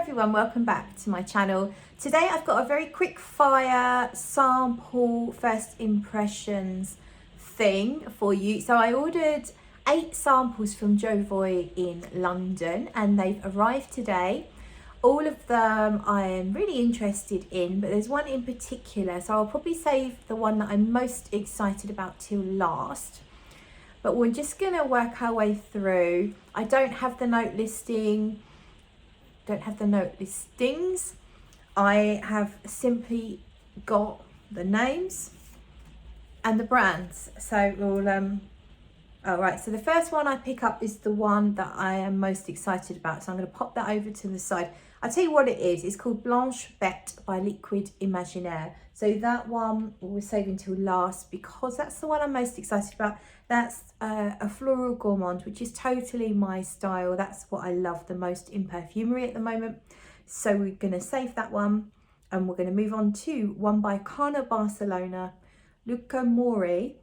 everyone, welcome back to my channel. Today I've got a very quick fire sample first impressions thing for you. So I ordered 8 samples from Jovoy in London and they've arrived today. All of them I am really interested in, but there's one in particular, so I'll probably save the one that I'm most excited about till last. But we're just gonna work our way through. I don't have the note listing. Don't have the note listings. I have simply got the names and the brands. So we'll alright, so the first one I pick up is the one that I am most excited about. So I'm going to pop that over to the side. I'll tell you what it is. It's called Blanche Bete by Liquides Imaginaires. So that one we're saving till last because that's the one I'm most excited about. That's a floral gourmand, which is totally my style. That's what I love the most in perfumery at the moment. So we're going to save that one and we're going to move on to one by Carner, Barcelona, Lukomorie.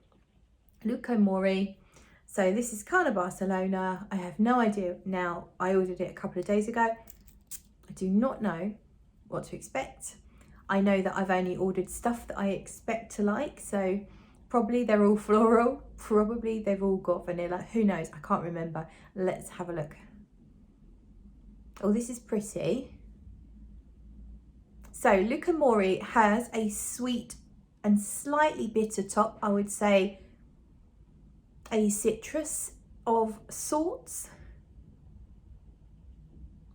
So this is Carner, Barcelona. I have no idea now. I ordered it a couple of days ago. I do not know what to expect. I know that I've only ordered stuff that I expect to like. So probably they're all floral. Probably they've all got vanilla. Who knows? I can't remember. Let's have a look. Oh, this is pretty. So Lukomorie has a sweet and slightly bitter top. I would say a citrus of sorts,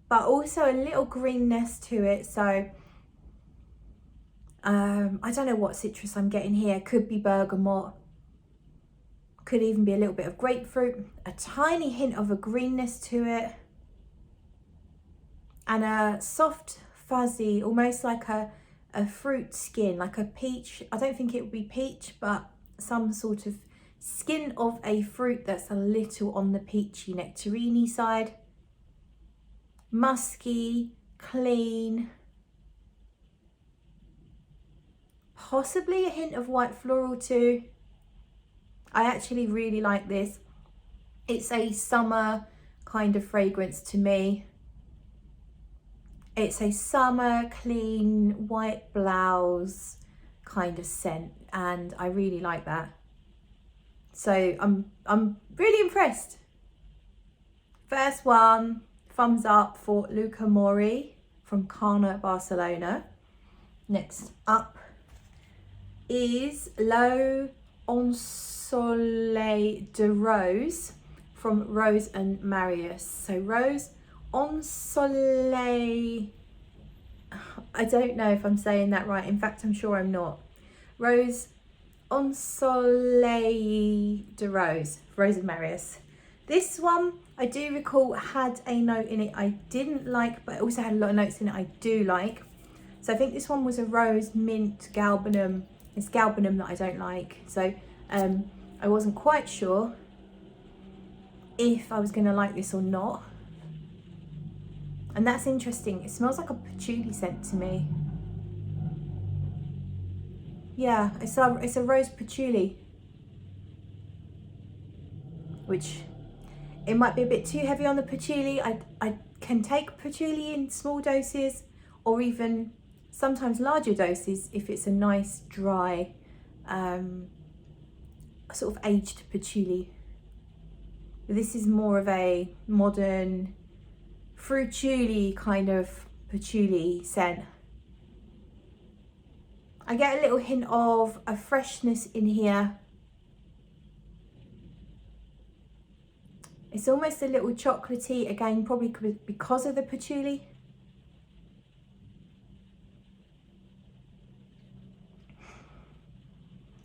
but also a little greenness to it. So I don't know what citrus I'm getting here. Could be bergamot, could even be a little bit of grapefruit, a tiny hint of a greenness to it, and a soft fuzzy, almost like a fruit skin, like a peach. I don't think it would be peach, but some sort of skin of a fruit that's a little on the peachy nectarine side. Musky, clean, possibly a hint of white floral too. I actually really like this. It's a summer kind of fragrance to me. It's a summer clean white blouse kind of scent and I really like that. So I'm really impressed. First one, thumbs up for Lukomorie from Carner, Barcelona. Next up is Ensoleillee de Rose from Rose and Marius. So Rose Ensoleillee, I don't know if I'm saying that right. In fact, I'm sure I'm not. Rose Ensoleillee de Rose, Rose and Marius. This one I do recall had a note in it I didn't like, but it also had a lot of notes in it I do like. So I think this one was a rose mint galbanum. It's galbanum that I don't like. So I wasn't quite sure if I was going to like this or not. And that's interesting. It smells like a patchouli scent to me. Yeah, it's a rose patchouli, which it might be a bit too heavy on the patchouli. I can take patchouli in small doses or even sometimes larger doses if it's a nice dry sort of aged patchouli. But this is more of a modern fruituli kind of patchouli scent. I get a little hint of a freshness in here. It's almost a little chocolatey, again, probably because of the patchouli.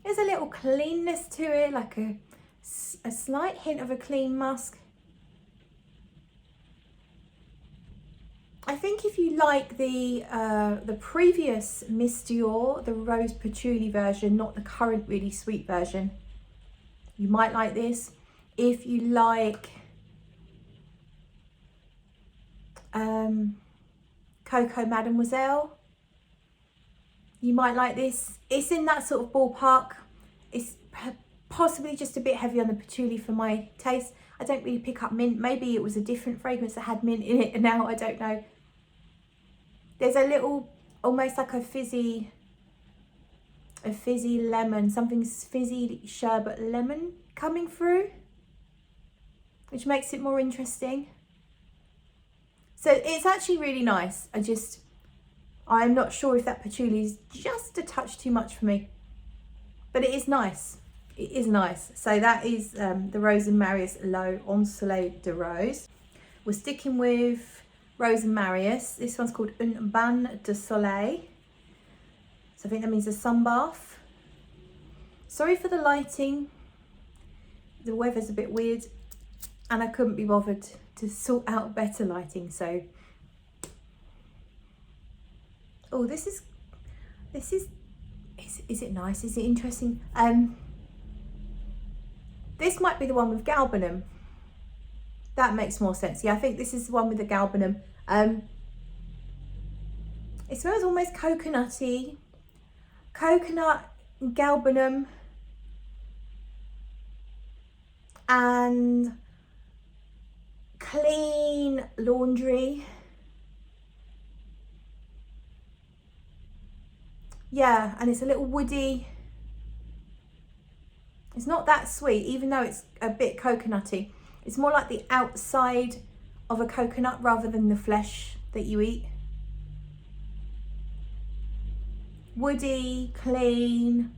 There's a little cleanness to it, like a slight hint of a clean musk. I think if you like the previous Miss Dior, the rose patchouli version, not the current really sweet version, you might like this. If you like Coco Mademoiselle, you might like this. It's in that sort of ballpark. It's possibly just a bit heavy on the patchouli for my taste. I don't really pick up mint. Maybe it was a different fragrance that had mint in it and now I don't know. There's a little, almost like a fizzy lemon, something fizzy sherbet lemon coming through, which makes it more interesting. So it's actually really nice. I'm not sure if that patchouli is just a touch too much for me, but it is nice. It is nice. So that is the Rose and Marius Low Ensoleillee de Rose. We're sticking with Rose and Marius. This one's called Un Bain de Soleil. So I think that means a sun bath. Sorry for the lighting. The weather's a bit weird and I couldn't be bothered to sort out better lighting. So, oh, is it nice? Is it interesting? This might be the one with galbanum. That makes more sense. Yeah, I think this is the one with the galbanum. It smells almost coconutty. Coconut, galbanum, and clean laundry. Yeah, and it's a little woody. It's not that sweet, even though it's a bit coconutty. It's more like the outside of a coconut rather than the flesh that you eat. Woody, clean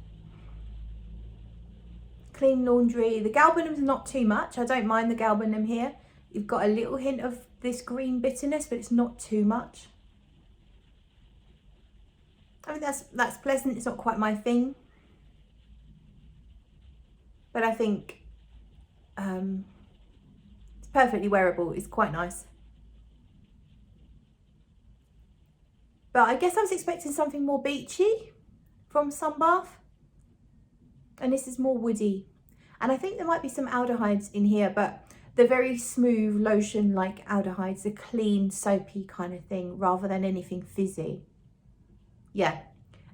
laundry. The galbanum's not too much. I don't mind the galbanum here. You've got a little hint of this green bitterness, but it's not too much. I mean, that's pleasant. It's not quite my thing, but I think it's perfectly wearable. It's quite nice. But I guess I was expecting something more beachy from Sunbath, and this is more woody. And I think there might be some aldehydes in here, but they're very smooth lotion-like aldehydes, a clean, soapy kind of thing, rather than anything fizzy. Yeah,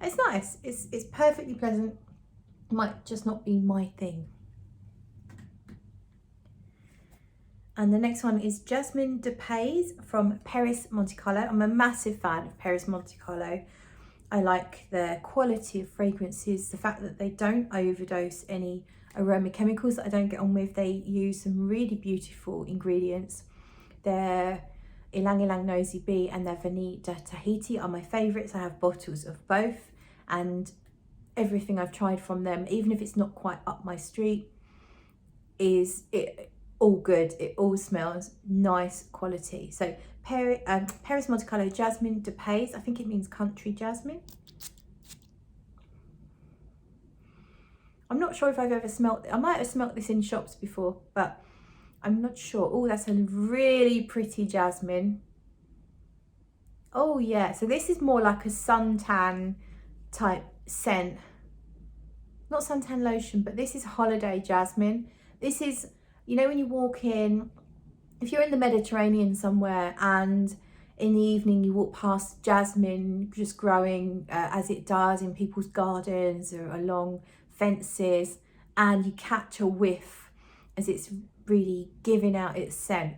it's nice. It's perfectly pleasant. Might just not be my thing. And the next one is Jasmin de Pays from Perris Montecarlo. I'm a massive fan of Perris Montecarlo. I like their quality of fragrances, the fact that they don't overdose any aroma chemicals that I don't get on with. They use some really beautiful ingredients. Their Ylang Ylang Nosy Bee and their Vanille de Tahiti are my favourites. I have bottles of both, and everything I've tried from them, even if it's not quite up my street, is all good. It all smells nice quality. So Perris Montecarlo Jasmin de Pays, I think it means country jasmine. I'm not sure if I've ever smelt it. I might have smelt this in shops before, but I'm not sure. Oh, that's a really pretty jasmine. Oh yeah, so this is more like a suntan type scent. Not suntan lotion, but this is holiday jasmine. This is, you know, when you walk in, if you're in the Mediterranean somewhere and in the evening you walk past jasmine just growing as it does in people's gardens or along fences, and you catch a whiff as it's really giving out its scent.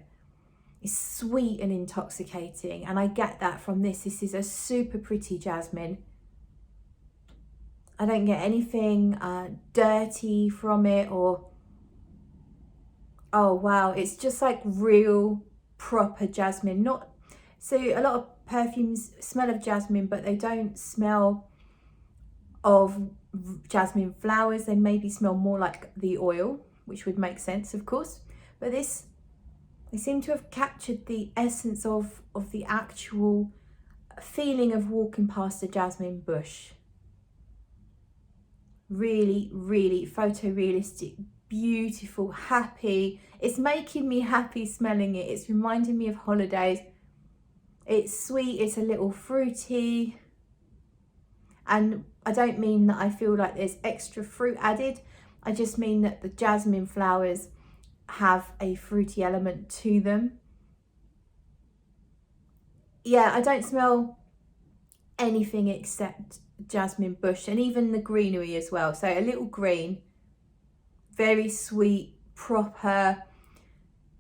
It's sweet and intoxicating, and I get that from this. This is a super pretty jasmine. I don't get anything dirty from it, or oh wow, it's just like real proper jasmine. Not so a lot of perfumes smell of jasmine, but they don't smell of jasmine flowers. They maybe smell more like the oil, which would make sense, of course. But this, they seem to have captured the essence of the actual feeling of walking past a jasmine bush. Really, really photorealistic, beautiful, happy. It's making me happy smelling it. It's reminding me of holidays. It's sweet, it's a little fruity. And I don't mean that I feel like there's extra fruit added. I just mean that the jasmine flowers have a fruity element to them. Yeah, I don't smell anything except jasmine bush, and even the greenery as well. So a little green, very sweet, proper,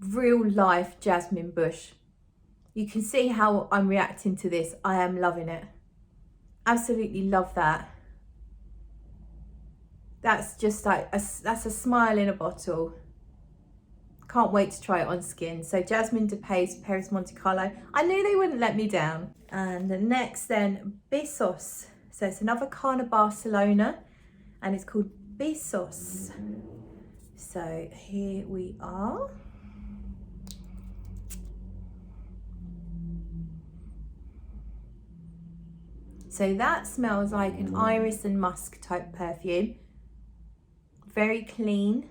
real life jasmine bush. You can see how I'm reacting to this. I am loving it. Absolutely love that. That's just like, that's a smile in a bottle. Can't wait to try it on skin. So Jasmin de Perris Montecarlo. I knew they wouldn't let me down. And the next then, Besos. So it's another Carner Barcelona and it's called Besos. So here we are. So that smells like an iris and musk type perfume. Very clean.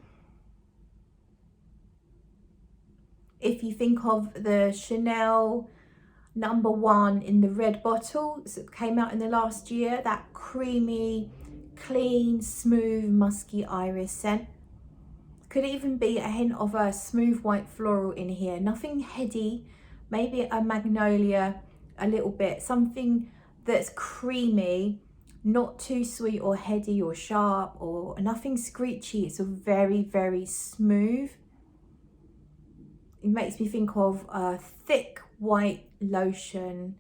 If you think of the Chanel #1 in the red bottle that came out in the last year, that creamy, clean, smooth, musky iris scent. Could even be a hint of a smooth white floral in here. Nothing heady, maybe a magnolia a little bit, something that's creamy, not too sweet or heady or sharp or nothing screechy. It's a very, very smooth. It makes me think of a thick white lotion,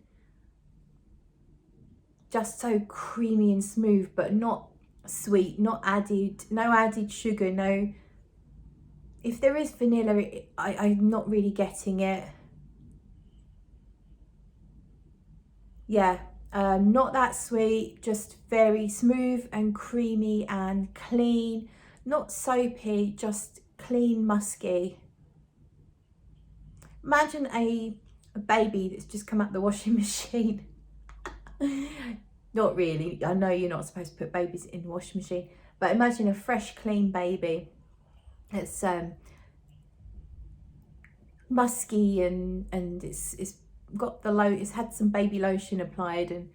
just so creamy and smooth, but not sweet, not added, no added sugar, no. If there is vanilla, I'm not really getting it. Yeah, not that sweet, just very smooth and creamy and clean, not soapy, just clean, musky. Imagine a baby that's just come out the washing machine. Not really, I know you're not supposed to put babies in the washing machine, but imagine a fresh, clean baby. It's musky and it's got it's had some baby lotion applied, and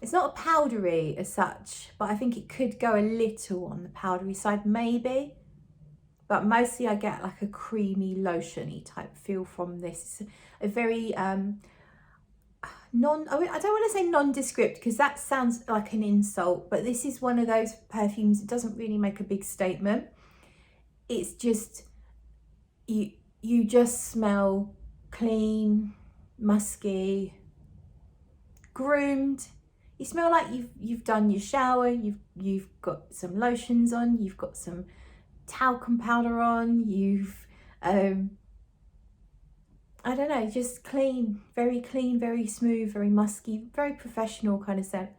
it's not a powdery as such, but I think it could go a little on the powdery side maybe. But mostly I get like a creamy lotiony type feel from this. It's a very I don't want to say nondescript because that sounds like an insult, but this is one of those perfumes that doesn't really make a big statement. It's just, you just smell clean, musky, groomed. You smell like you've done your shower, you've got some lotions on, you've got some talcum powder on, you've I don't know, just clean, very smooth, very musky, very professional kind of scent.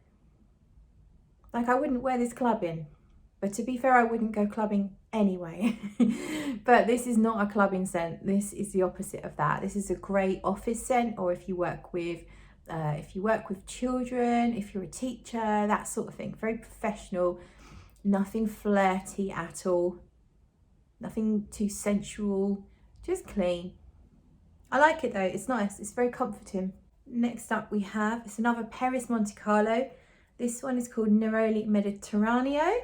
Like I wouldn't wear this clubbing, but to be fair, I wouldn't go clubbing anyway. But this is not a clubbing scent. This is the opposite of that. This is a great office scent, or if you work with children, if you're a teacher, that sort of thing. Very professional, nothing flirty at all, nothing too sensual, just clean. I like it though, it's nice, it's very comforting. Next up we have, it's another Perris Montecarlo. This one is called Neroli Mediteraneo.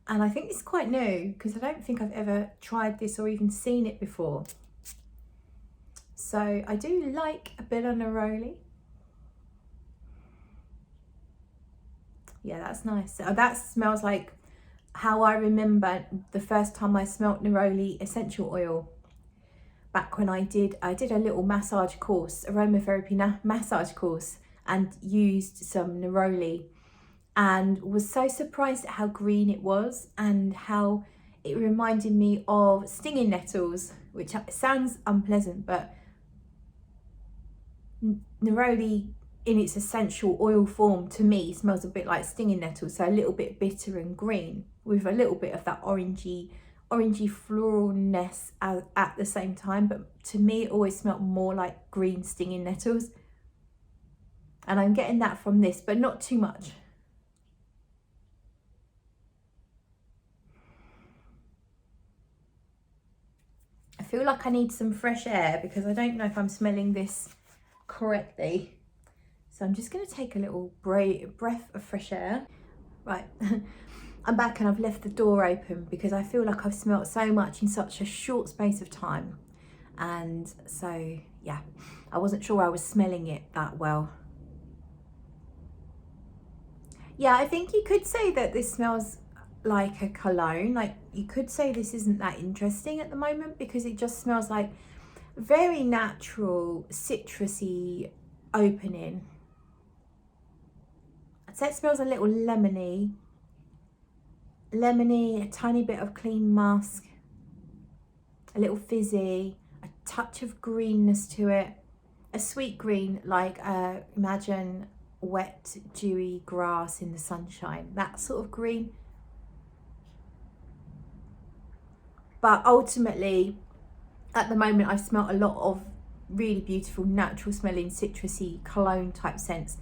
And I think it's quite new because I don't think I've ever tried this or even seen it before. So I do like a bit of Neroli. Yeah, that's nice. So that smells like how I remember the first time I smelt Neroli essential oil. Back when I did a little massage course, aromatherapy massage course, and used some Neroli, and was so surprised at how green it was and how it reminded me of stinging nettles, which sounds unpleasant, but Neroli in its essential oil form to me smells a bit like stinging nettles, so a little bit bitter and green with a little bit of that orangey floralness at the same time. But to me it always smelled more like green stinging nettles, and I'm getting that from this, but not too much. I feel like I need some fresh air because I don't know if I'm smelling this correctly. So I'm just going to take a little breath of fresh air. Right, I'm back and I've left the door open because I feel like I've smelt so much in such a short space of time. And so, yeah, I wasn't sure I was smelling it that well. Yeah, I think you could say that this smells like a cologne. Like you could say this isn't that interesting at the moment because it just smells like very natural, citrusy opening. I'd say it smells a little lemony, a tiny bit of clean musk, a little fizzy, a touch of greenness to it, a sweet green, like imagine wet, dewy grass in the sunshine, that sort of green. But ultimately, at the moment, I've smelled a lot of really beautiful, natural smelling, citrusy cologne type scents.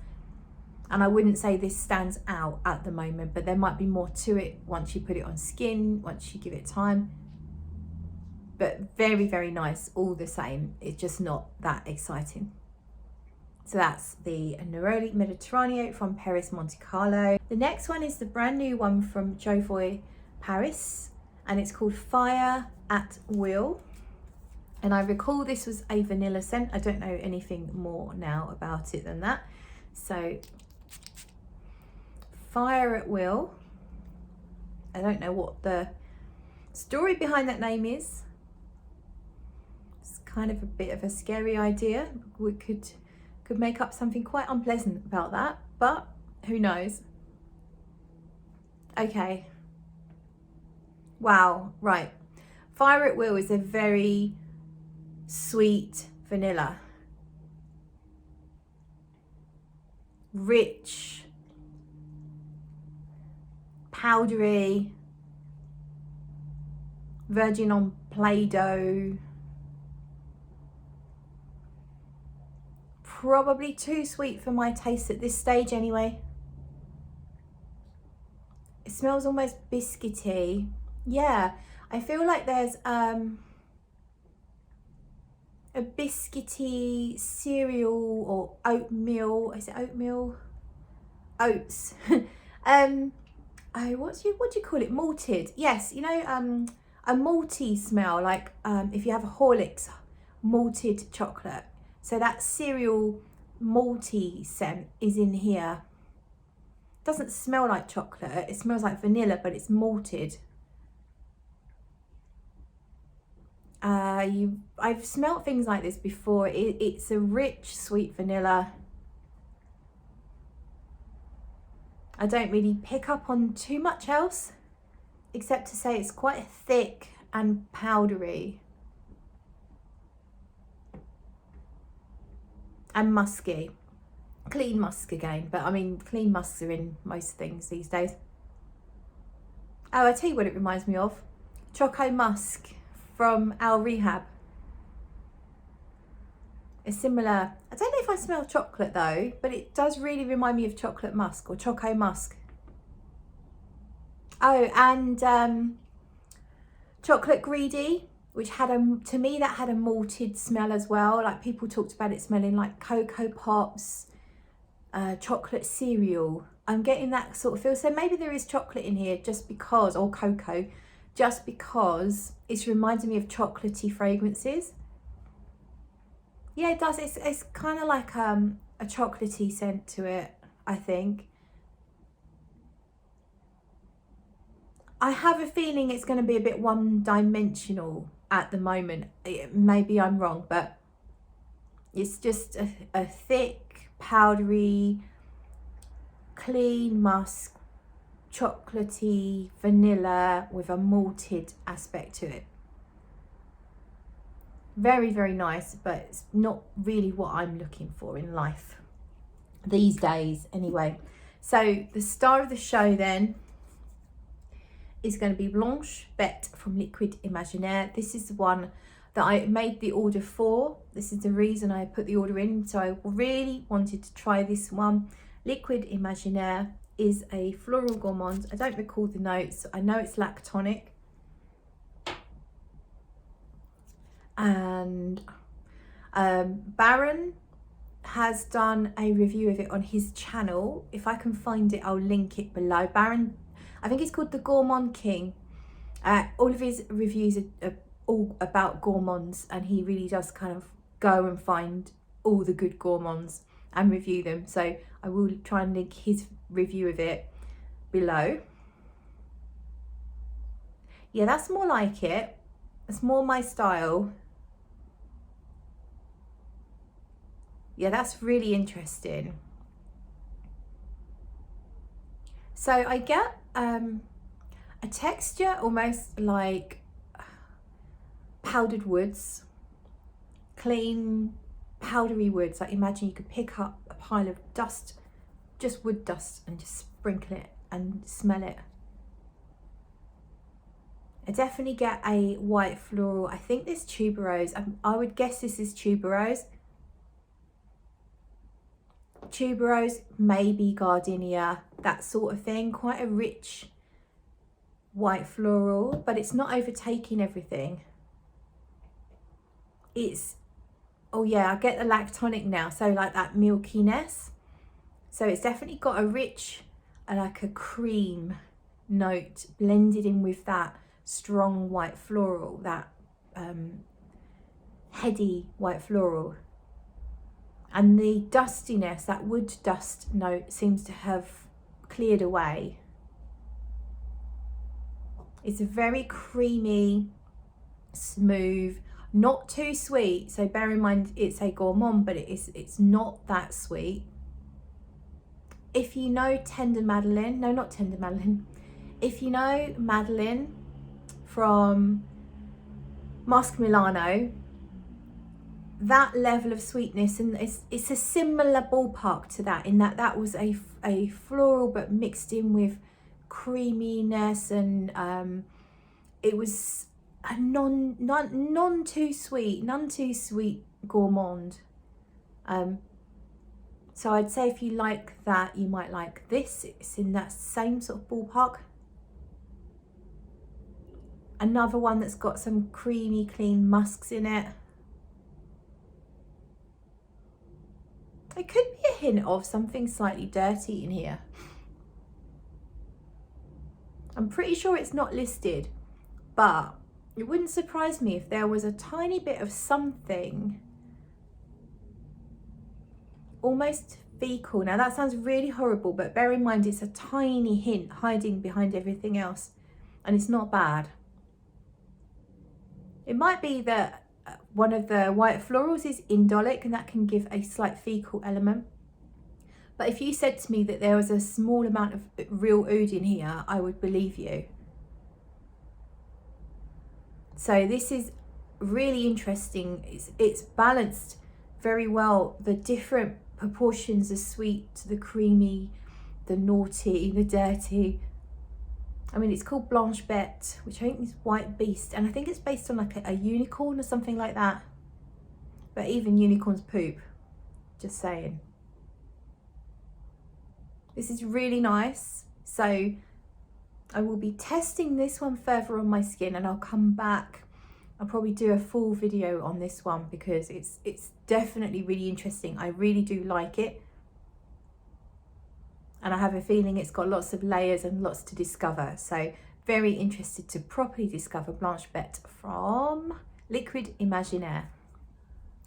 And I wouldn't say this stands out at the moment, but there might be more to it once you put it on skin, once you give it time. But very, very nice all the same. It's just not that exciting. So that's the Neroli Mediteraneo from Perris Montecarlo. The next one is the brand new one from Jovoy Paris, and it's called Fire at Will. And I recall this was a vanilla scent. I don't know anything more now about it than that. So Fire at Will. I don't know what the story behind that name is. It's kind of a bit of a scary idea. We could make up something quite unpleasant about that, but who knows? Okay. Wow, right. Fire at Will is a very sweet vanilla. Rich, powdery, virgin on Play-Doh. Probably too sweet for my taste at this stage anyway. It smells almost biscuity. Yeah, I feel like there's a biscuity cereal or oatmeal. Is it oatmeal? Oats. Oh, what do you call it? Malted. Yes, you know, a malty smell, like if you have a Horlicks malted chocolate. So that cereal malty scent is in here. Doesn't smell like chocolate. It smells like vanilla, but it's malted. I've smelled things like this before. It's a rich, sweet vanilla. I don't really pick up on too much else, except to say it's quite thick and powdery. And musky. Clean musk again, but I mean, clean musks are in most things these days. Oh, I tell you what it reminds me of. Choco musk from our rehab. A similar, I don't know if I smell chocolate though, but it does really remind me of chocolate musk or choco musk. Oh, and chocolate greedy, which had to me that had a malted smell as well. Like people talked about it smelling like Cocoa Pops, chocolate cereal. I'm getting that sort of feel. So maybe there is chocolate in here just because, or cocoa, just because it's reminding me of chocolatey fragrances. Yeah, it does. It's kind of like a chocolatey scent to it, I think. I have a feeling it's going to be a bit one-dimensional at the moment. Maybe I'm wrong, but it's just a thick, powdery, clean musk, chocolatey vanilla with a malted aspect to it. Very, very nice, but it's not really what I'm looking for in life these days anyway. So the star of the show then is going to be Blanche Bete from Liquides Imaginaires. This is the one that I made the order for. This is the reason I put the order in. So I really wanted to try this one. Liquides Imaginaires is a floral gourmand. I don't recall the notes. I know it's lactonic. And Bain has done a review of it on his channel. If I can find it, I'll link it below. Bain, I think it's called the Gourmand King. All of his reviews are all about gourmands, and he really does kind of go and find all the good gourmands and review them. So I will try and link his review of it below. Yeah, that's more like it. It's more my style. Yeah, that's really interesting. So I get a texture almost like powdered woods, clean powdery woods. Like imagine you could pick up a pile of dust, just wood dust, and just sprinkle it and smell it. I definitely get a white floral. I think this tuberose, I would guess this is tuberose. Tuberose, maybe gardenia, that sort of thing. Quite a rich white floral, but it's not overtaking everything. It's, oh yeah, I get the lactonic now, so like that milkiness. So it's definitely got a rich, like a cream note blended in with that strong white floral, that heady white floral. And the dustiness, that wood dust note, seems to have cleared away. It's a very creamy, smooth, not too sweet. So bear in mind it's a gourmand, but it's not that sweet. If you know tender Madeleine, no, not tender Madeleine. If you know Madeleine from Masque Milano, that level of sweetness, and it's a similar ballpark to that, in that that was a floral but mixed in with creaminess, and it was a none too sweet gourmand. So I'd say if you like that, you might like this. It's in that same sort of ballpark. Another one that's got some creamy, clean musks in it. It could be a hint of something slightly dirty in here. I'm pretty sure it's not listed, but it wouldn't surprise me if there was a tiny bit of something almost fecal. Now that sounds really horrible, but bear in mind it's a tiny hint hiding behind everything else, and it's not bad. It might be that one of the white florals is indolic, and that can give a slight fecal element. But if you said to me that there was a small amount of real oud in here, I would believe you. So this is really interesting. It's balanced very well, the different proportions of sweet, the creamy, the naughty, the dirty. I mean, it's called Blanche Bete, which I think is white beast, and I think it's based on like a unicorn or something like that. But even unicorns poop, just saying. This is really nice. So I will be testing this one further on my skin, and I'll come back. I'll probably do a full video on this one because it's definitely really interesting. I really do like it. And I have a feeling it's got lots of layers and lots to discover. So very interested to properly discover Blanche Bete from Liquides Imaginaires.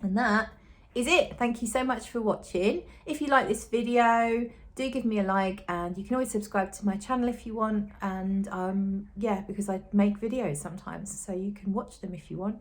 And that is it. Thank you so much for watching. If you like this video, do give me a like, and you can always subscribe to my channel if you want. And yeah, because I make videos sometimes, so you can watch them if you want.